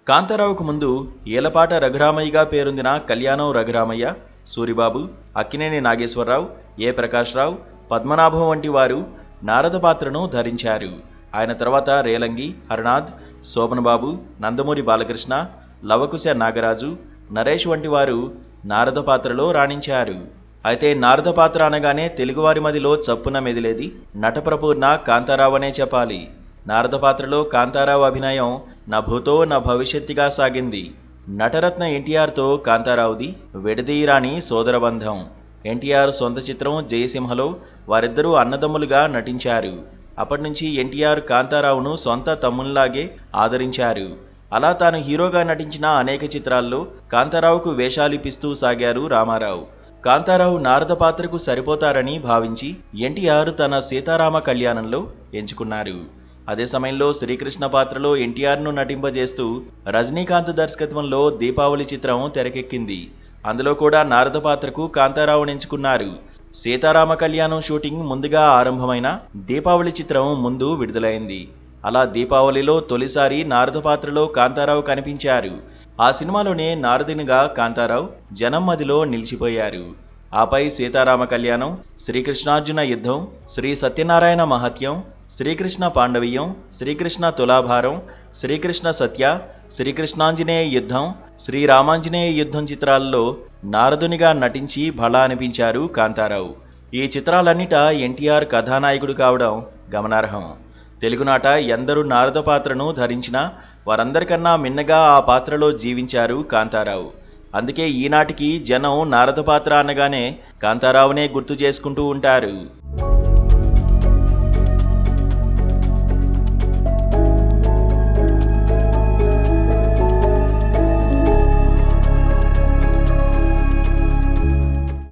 కాంతారావుకు ముందు ఏలపాట రఘురామయ్యగా పేరొందిన కళ్యాణం రఘురామయ్య, సూరిబాబు, అక్కినేని నాగేశ్వరరావు, ఏ ప్రకాష్ రావు, పద్మనాభం వంటి వారు నారద పాత్రను ధరించారు. ఆయన తర్వాత రేలంగి, హరనాథ్, శోభనబాబు, నందమూరి బాలకృష్ణ, లవకుశ నాగరాజు, నరేష్ వంటి వారు నారద పాత్రలో రాణించారు. అయితే నారద పాత్ర అనగానే తెలుగువారి మదిలో చప్పున మెదిలేది నటప్రపూర్ణ కాంతారావు అనే చెప్పాలి. నారద పాత్రలో కాంతారావు అభినయం నా భూతో నా భవిష్యత్తుగా సాగింది. నటరత్న ఎన్టీఆర్తో కాంతారావుది విడదీయరాని సోదరబంధం. ఎన్టీఆర్ సొంత చిత్రం జయసింహలో వారిద్దరూ అన్నదమ్ములుగా నటించారు. అప్పటి నుంచి ఎన్టీఆర్ కాంతారావును సొంత తమ్ముళ్లాగే ఆదరించారు. అలా తాను హీరోగా నటించిన అనేక చిత్రాల్లో కాంతారావుకు వేషాలిప్పిస్తూ సాగారు రామారావు. కాంతారావు నారద పాత్రకు సరిపోతారని భావించి ఎన్టీఆర్ తన సీతారామ కళ్యాణంలో ఎంచుకున్నారు. అదే సమయంలో శ్రీకృష్ణ పాత్రలో ఎన్టీఆర్ను నటింపజేస్తూ రజనీకాంత్ దర్శకత్వంలో దీపావళి చిత్రం తెరకెక్కింది. అందులో కూడా నారద పాత్రకు కాంతారావును ఎంచుకున్నారు. సీతారామ కళ్యాణం షూటింగ్ ముందుగా ఆరంభమైన దీపావళి చిత్రం ముందు విడుదలైంది. అలా దీపావళిలో తొలిసారి నారద పాత్రలో కాంతారావు కనిపించారు. ఆ సినిమాలోనే నారదునిగా కాంతారావు జనం మదిలో నిలిచిపోయారు. ఆపై సీతారామ కళ్యాణం, శ్రీకృష్ణార్జున యుద్ధం, శ్రీ సత్యనారాయణ మహత్యం, శ్రీకృష్ణ పాండవీయం, శ్రీకృష్ణ తులాభారం, శ్రీకృష్ణ సత్య, శ్రీకృష్ణాంజనేయ యుద్ధం, శ్రీరామాంజనేయ యుద్ధం చిత్రాల్లో నారదునిగా నటించి భళా అనిపించారు కాంతారావు. ఈ చిత్రాలన్నిటా ఎన్టీఆర్ కథానాయకుడు కావడం గమనార్హం. తెలుగునాట ఎందరూ నారద పాత్రను ధరించినా వారందరికన్నా మిన్నగా ఆ పాత్రలో జీవించారు కాంతారావు. అందుకే ఈనాటికి జనం నారద పాత్ర అనగానే కాంతారావునే గుర్తు చేసుకుంటూ ఉంటారు.